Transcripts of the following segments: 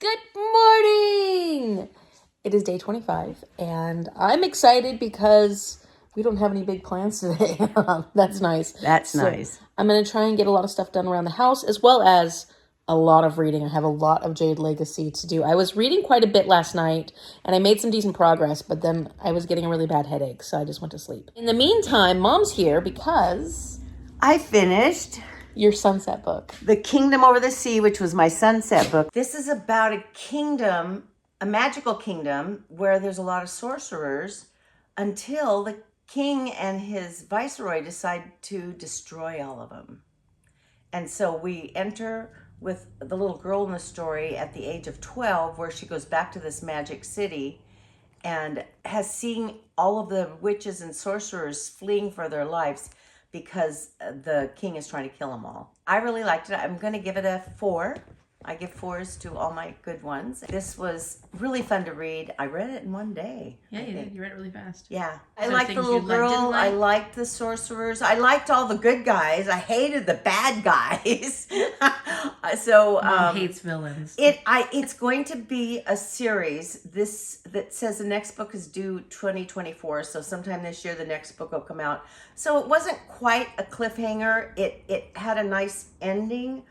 Good morning! It is day 25, and I'm excited because we don't have any big plans today. That's nice. That's nice. I'm going to try and get a lot of stuff done around the house, as well as a lot of reading. I have a lot of Jade Legacy to do. I was reading quite a bit last night, and I made some decent progress, but then I was getting a really bad headache, so I just went to sleep. In the meantime, Mom's here because I finished your sunset book. The Kingdom Over the Sea, which was my sunset book. This is about a kingdom, a magical kingdom, where there's a lot of sorcerers until the king and his viceroy decide to destroy all of them. And so we enter with the little girl in the story at the age of 12, where she goes back to this magic city and has seen all of the witches and sorcerers fleeing for their lives because the king is trying to kill them all. I really liked it. I'm going to give it a 4. I give 4s to all my good ones. This was really fun to read. I read it in one day. Yeah, you did. You read it really fast. Yeah. I liked the little girl. I liked the sorcerers. I liked all the good guys. I hated the bad guys. So Mom hates villains. It's going to be a series. This that says the next book is due 2024. So sometime this year the next book will come out. So it wasn't quite a cliffhanger. It had a nice ending.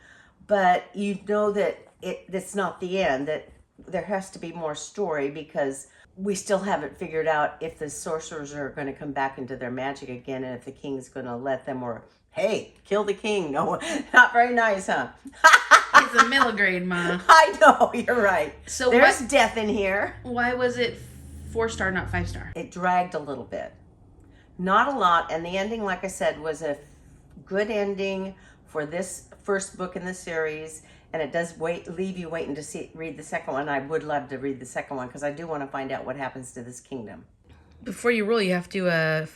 But you know that it's not the end, that there has to be more story because we still haven't figured out if the sorcerers are going to come back into their magic again and if the king's going to let them, or, hey, kill the king. No, not very nice, huh? It's a middle grade, Ma. I know, you're right. So there's death in here. Why was it 4-star, not 5-star? It dragged a little bit. Not a lot. And the ending, like I said, was a good ending for this first book in the series, and it does leave you waiting to read the second one. I would love to read the second one because I do want to find out what happens to this kingdom. Before you roll, you have to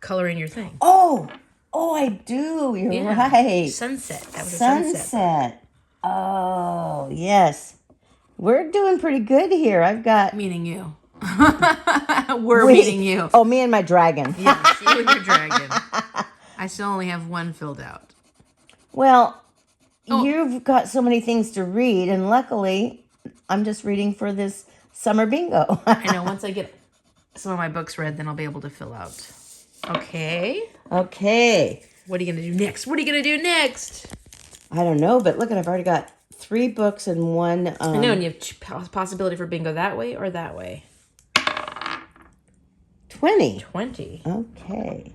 color in your thing. Oh, I do. You're right. Sunset. That was Sunset. Oh, yes. We're doing pretty good here. I've got... Meaning you. Meaning you. Oh, me and my dragon. Yes, you and your dragon. I still only have one filled out. Well, you've got so many things to read, and luckily, I'm just reading for this summer bingo. I know. Once I get some of my books read, then I'll be able to fill out. Okay. What are you going to do next? I don't know, but look, I've already got 3 books and one... I know, and you have possibility for bingo that way or that way. 20. Okay.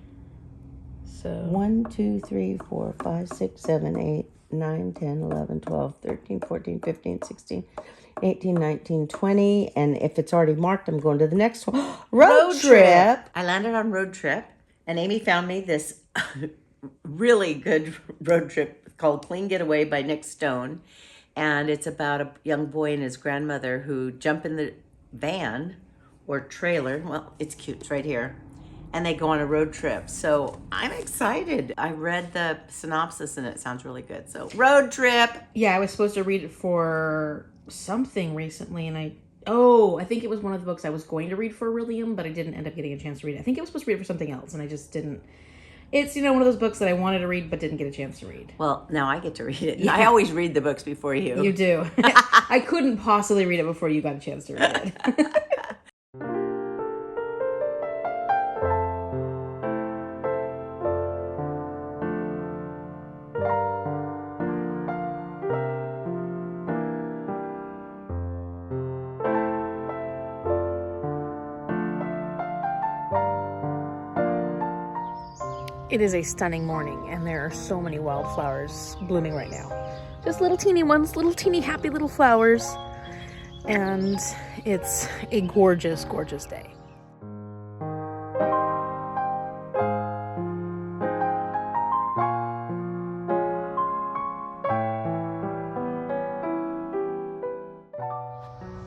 So 1, 2, 3, 4, 5, 6, 7, 8, 9, 10, 11, 12, 13, 14, 15, 16, 18, 19, 20. And if it's already marked, I'm going to the next one. Road trip. I landed on Road Trip, and Amy found me this really good road trip called Clean Getaway by Nick Stone. And it's about a young boy and his grandmother who jump in the van or trailer. Well, it's cute. It's right here. And they go on a road trip. So I'm excited. I read the synopsis and it sounds really good. So road trip. Yeah, I was supposed to read it for something recently, and I think it was one of the books I was going to read for William, but I didn't end up getting a chance to read it. I think I was supposed to read it for something else, and I just didn't. It's, one of those books that I wanted to read but didn't get a chance to read. Well, now I get to read it. Yeah. I always read the books before you. You do. I couldn't possibly read it before you got a chance to read it. It is a stunning morning, and there are so many wildflowers blooming right now. Just little teeny ones, little teeny happy little flowers. And it's a gorgeous, gorgeous day.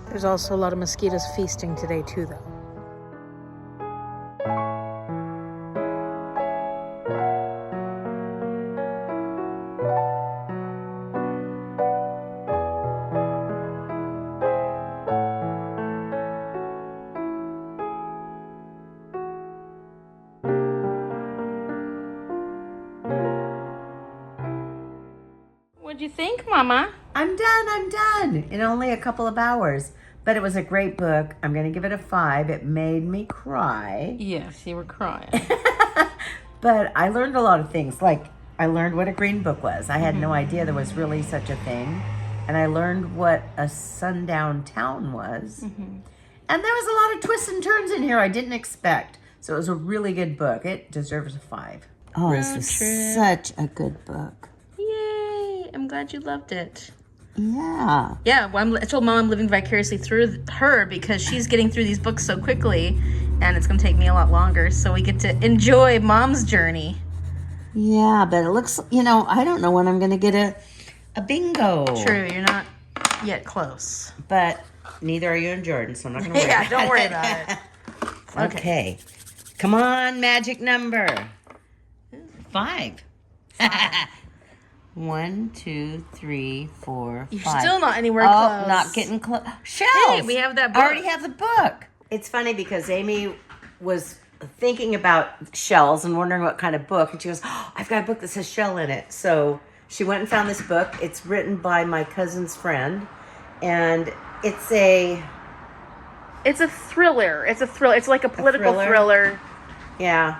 There's also a lot of mosquitoes feasting today too, though. What'd you think, Mama? I'm done in only a couple of hours. But it was a great book. I'm going to give it a 5. It made me cry. Yes, you were crying. But I learned a lot of things. Like, I learned what a green book was. I had no idea there was really such a thing. And I learned what a sundown town was. And there was a lot of twists and turns in here I didn't expect. So it was a really good book. It deserves a 5. Oh, this was such a good book. Yay! I'm glad you loved it. Yeah. Yeah, well, I told Mom I'm living vicariously through her because she's getting through these books so quickly, and it's going to take me a lot longer, so we get to enjoy Mom's journey. Yeah, but it looks, I don't know when I'm going to get a bingo. True, you're not yet close. But neither are you and Jordan, so I'm not going to worry about it. Don't worry about it. Okay. Come on, magic number. 5. 1, 2, 3, 4, 5. You're still not anywhere close. Not getting close. Shells. Hey, we have that book. I already have the book. It's funny because Amy was thinking about shells and wondering what kind of book. And she goes, I've got a book that says shell in it. So she went and found this book. It's written by my cousin's friend. And it's a thriller. It's like a political thriller. Yeah.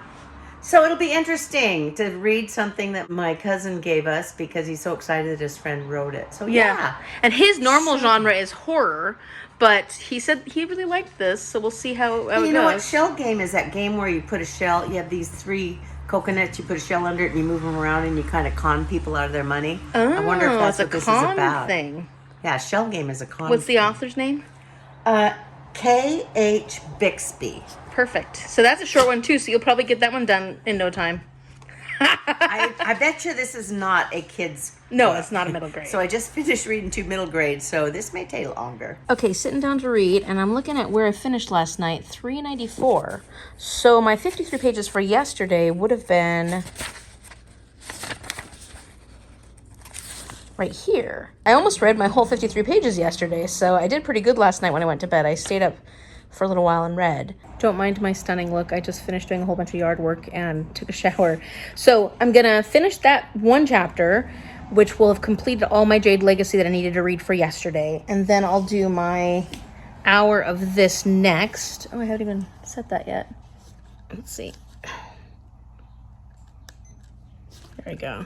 So it'll be interesting to read something that my cousin gave us because he's so excited that his friend wrote it. So yeah. And his normal genre is horror, but he said he really liked this, so we'll see how it goes. You know what shell game is? That game where you put a shell, you have these 3 coconuts, you put a shell under it and you move them around and you kind of con people out of their money. I wonder if that's what this is about. Thing. Yeah, shell game is a con. What's the author's name? K.H. Bixby. Perfect. So that's a short one too, so you'll probably get that one done in no time. I bet you this is not a kid's No, book. it's not a middle grade. So I just finished reading 2 middle grades, so this may take longer. Okay, sitting down to read, and I'm looking at where I finished last night, 394. So my 53 pages for yesterday would have been right here. I almost read my whole 53 pages yesterday, so I did pretty good last night when I went to bed. I stayed up for a little while and read. Don't mind my stunning look. I just finished doing a whole bunch of yard work and took a shower. So I'm gonna finish that one chapter, which will have completed all my Jade Legacy that I needed to read for yesterday. And then I'll do my hour of this next. Oh, I haven't even set that yet. Let's see. There we go.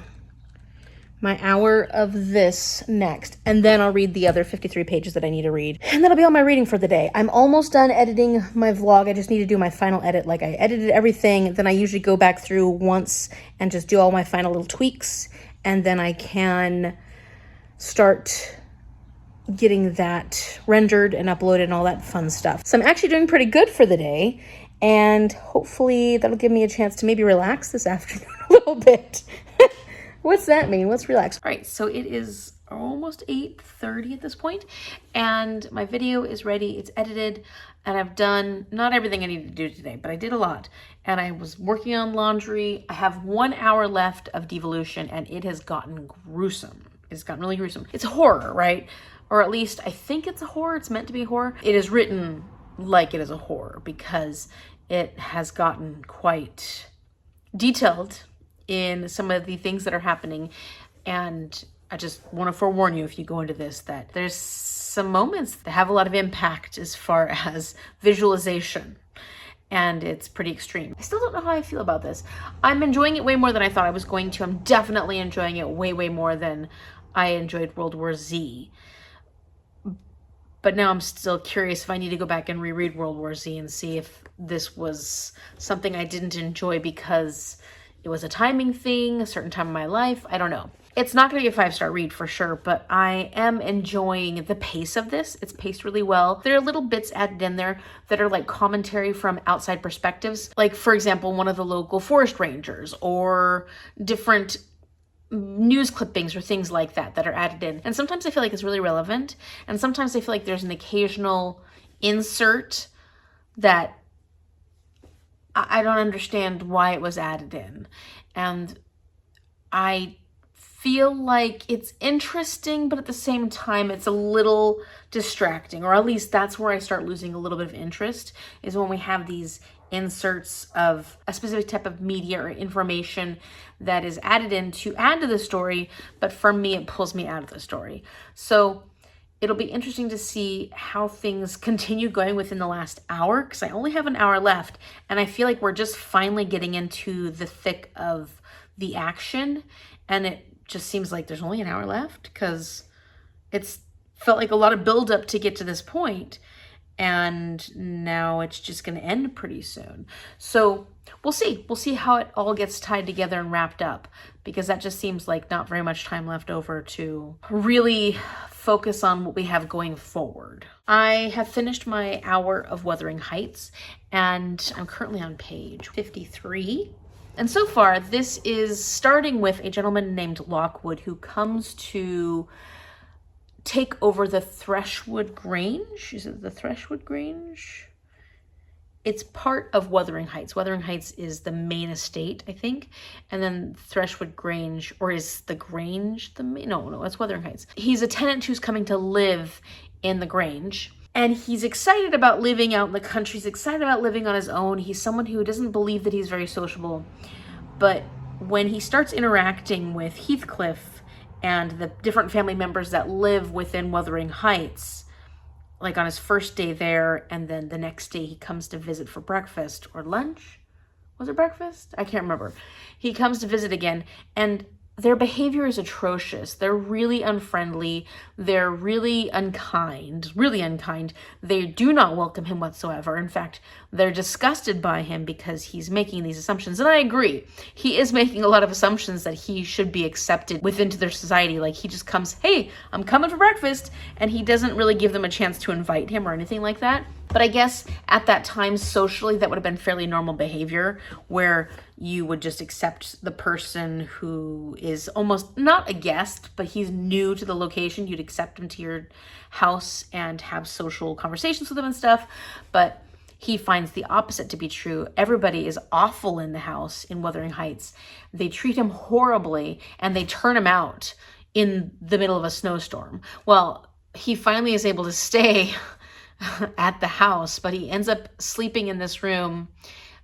My hour of this next, and then I'll read the other 53 pages that I need to read. And that'll be all my reading for the day. I'm almost done editing my vlog. I just need to do my final edit. Like, I edited everything, then I usually go back through once and just do all my final little tweaks, and then I can start getting that rendered and uploaded and all that fun stuff. So I'm actually doing pretty good for the day, and hopefully that'll give me a chance to maybe relax this afternoon a little bit. What's that mean? What's relax? All right, so it is almost 8:30 at this point, and my video is ready. It's edited, and I've done not everything I needed to do today, but I did a lot. And I was working on laundry. I have 1 hour left of devolution, and it has gotten gruesome. It's gotten really gruesome. It's horror, right? Or at least I think it's a horror. It's meant to be horror. It is written like it is a horror because it has gotten quite detailed in some of the things that are happening. And I just want to forewarn you, if you go into this, that there's some moments that have a lot of impact as far as visualization. And it's pretty extreme. I still don't know how I feel about this. I'm enjoying it way more than I thought I was going to. I'm definitely enjoying it way, way more than I enjoyed World War Z. But now I'm still curious if I need to go back and reread World War Z and see if this was something I didn't enjoy because it was a timing thing, a certain time in my life. I don't know. It's not going to be a 5-star read for sure, but I am enjoying the pace of this. It's paced really well. There are little bits added in there that are like commentary from outside perspectives. Like, for example, one of the local forest rangers or different news clippings or things like that that are added in. And sometimes I feel like it's really relevant. And sometimes I feel like there's an occasional insert that I don't understand why it was added in. And I feel like it's interesting, but at the same time, it's a little distracting, or at least that's where I start losing a little bit of interest, is when we have these inserts of a specific type of media or information that is added in to add to the story, but for me, it pulls me out of the story. So it'll be interesting to see how things continue going within the last hour, because I only have an hour left, and I feel like we're just finally getting into the thick of the action, and it just seems like there's only an hour left, because it's felt like a lot of buildup to get to this point, and now it's just going to end pretty soon. So we'll see. We'll see how it all gets tied together and wrapped up, because that just seems like not very much time left over to really focus on what we have going forward. I have finished my hour of Wuthering Heights, and I'm currently on page 53. And so far, this is starting with a gentleman named Lockwood who comes to take over the Thrushwood Grange. Is it the Thrushwood Grange? It's part of Wuthering Heights. Wuthering Heights is the main estate, I think. And then Thrushwood Grange, or is the Grange the main? No, it's Wuthering Heights. He's a tenant who's coming to live in the Grange. And he's excited about living out in the country. He's excited about living on his own. He's someone who doesn't believe that he's very sociable. But when he starts interacting with Heathcliff and the different family members that live within Wuthering Heights, like on his first day there, and then the next day he comes to visit for breakfast or lunch. Was it breakfast? I can't remember. He comes to visit again, and their behavior is atrocious. They're really unfriendly. They're really unkind, really unkind. They do not welcome him whatsoever. In fact, they're disgusted by him because he's making these assumptions. And I agree. He is making a lot of assumptions that he should be accepted within their society. Like, he just comes, hey, I'm coming for breakfast. And he doesn't really give them a chance to invite him or anything like that. But I guess at that time, socially, that would have been fairly normal behavior, where you would just accept the person who is almost not a guest, but he's new to the location. You'd accept him to your house and have social conversations with him and stuff. But he finds the opposite to be true. Everybody is awful in the house in Wuthering Heights. They treat him horribly, and they turn him out in the middle of a snowstorm. Well, he finally is able to stay at the house, but he ends up sleeping in this room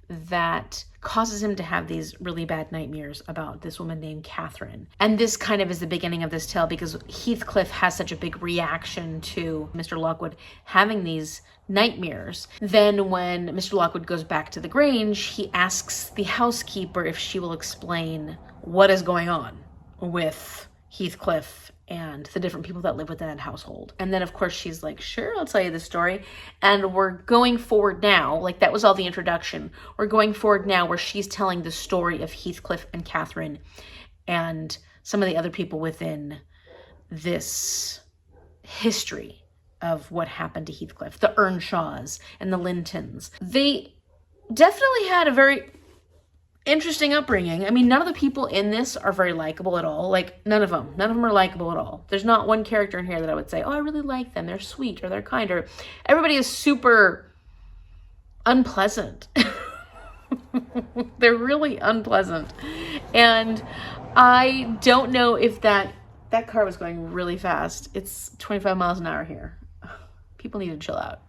that causes him to have these really bad nightmares about this woman named Catherine. And this kind of is the beginning of this tale, because Heathcliff has such a big reaction to Mr. Lockwood having these nightmares. Then when Mr. Lockwood goes back to the Grange, he asks the housekeeper if she will explain what is going on with Heathcliff and the different people that live within that household. And then, of course, she's like, sure, I'll tell you the story. And we're going forward now, like that was all the introduction. We're going forward now where she's telling the story of Heathcliff and Catherine and some of the other people within this history of what happened to Heathcliff, the Earnshaws and the Lintons. They definitely had a very interesting upbringing. I mean, none of the people in this are very likable at all. Like, none of them are likable at all. There's not one character in here that I would say, oh, I really like them. They're sweet or they're kind, or everybody is super unpleasant. They're really unpleasant. And I don't know if that car was going really fast. It's 25 miles an hour here. People need to chill out.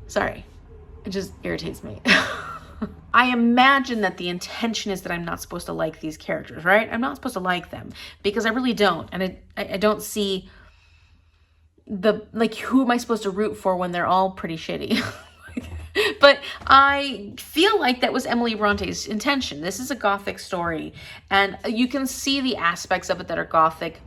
Sorry. It just irritates me. I imagine that the intention is that I'm not supposed to like these characters, right? I'm not supposed to like them, because I really don't. And I don't see who am I supposed to root for when they're all pretty shitty? But I feel like that was Emily Bronte's intention. This is a Gothic story, and you can see the aspects of it that are Gothic.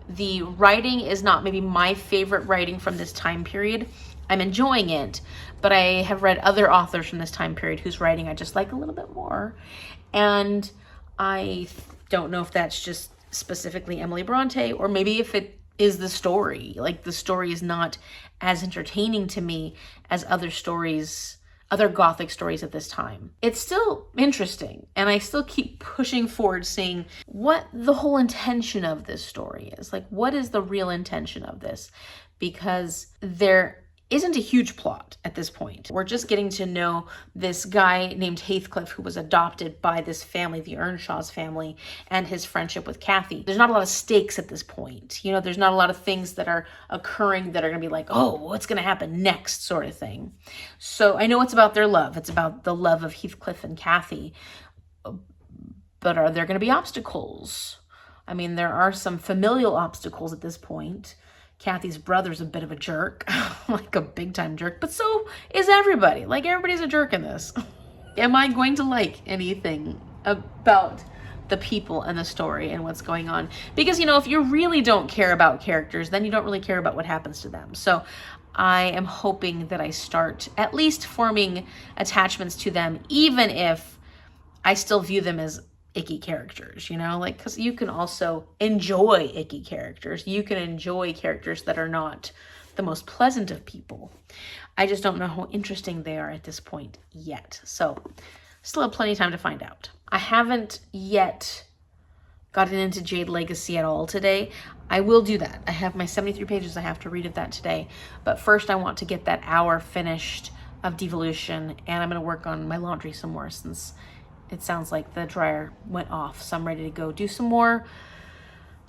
The writing is not maybe my favorite writing from this time period. I'm enjoying it, but I have read other authors from this time period whose writing I just like a little bit more. And I don't know if that's just specifically Emily Bronte, or maybe if it is the story. Like, the story is not as entertaining to me as other stories, other Gothic stories at this time. It's still interesting, and I still keep pushing forward, seeing what the whole intention of this story is. Like, what is the real intention of this? Because there isn't a huge plot at this point. We're just getting to know this guy named Heathcliff who was adopted by this family, the Earnshaw's family, and his friendship with Kathy. There's not a lot of stakes at this point. You know, there's not a lot of things that are occurring that are going to be like, oh, what's going to happen next sort of thing. So I know it's about their love. It's about the love of Heathcliff and Kathy. But are there going to be obstacles? I mean, there are some familial obstacles at this point. Kathy's brother's a bit of a jerk, like a big time jerk, but so is everybody. Like, everybody's a jerk in this. Am I going to like anything about the people and the story and what's going on? Because, you know, if you really don't care about characters, then you don't really care about what happens to them. So I am hoping that I start at least forming attachments to them, even if I still view them as icky characters, you know, like, because you can also enjoy icky characters. You can enjoy characters that are not the most pleasant of people. I just don't know how interesting they are at this point yet. So still have plenty of time to find out. I haven't yet gotten into Jade Legacy at all today. I will do that. I have my 73 pages I have to read of that today. But first I want to get that hour finished of Devolution, and I'm going to work on my laundry some more since it sounds like the dryer went off. So I'm ready to go do some more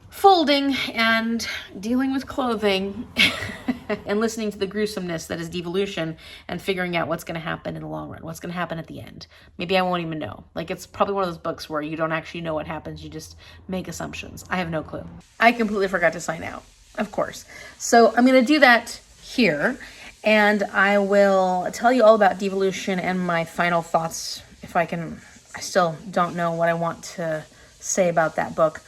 folding and dealing with clothing and listening to the gruesomeness that is Devolution and figuring out what's going to happen in the long run, what's going to happen at the end. Maybe I won't even know. Like, it's probably one of those books where you don't actually know what happens. You just make assumptions. I have no clue. I completely forgot to sign out, of course. So I'm going to do that here, and I will tell you all about Devolution and my final thoughts if I can. I still don't know what I want to say about that book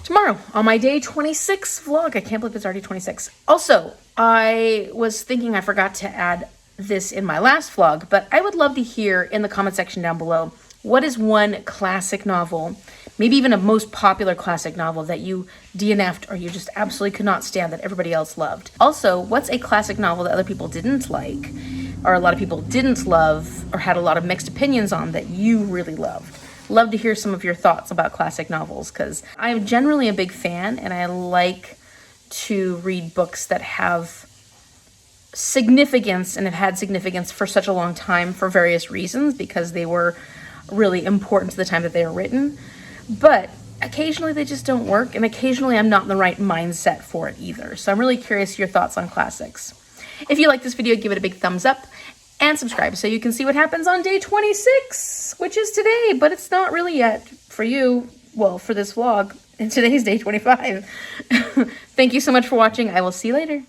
tomorrow on my day 26 vlog. I can't believe it's already 26. Also, I was thinking I forgot to add this in my last vlog, but I would love to hear in the comment section down below, what is one classic novel, maybe even a most popular classic novel that you DNF'd or you just absolutely could not stand that everybody else loved? Also, what's a classic novel that other people didn't like, or a lot of people didn't love, or had a lot of mixed opinions on that you really loved? Love to hear some of your thoughts about classic novels, because I'm generally a big fan and I like to read books that have significance and have had significance for such a long time for various reasons, because they were really important to the time that they were written. But occasionally they just don't work, and occasionally I'm not in the right mindset for it either. So I'm really curious your thoughts on classics. If you like this video, give it a big thumbs up and subscribe so you can see what happens on day 26, which is today, but it's not really yet for you. Well, for this vlog, and today's day 25. Thank you so much for watching. I will see you later.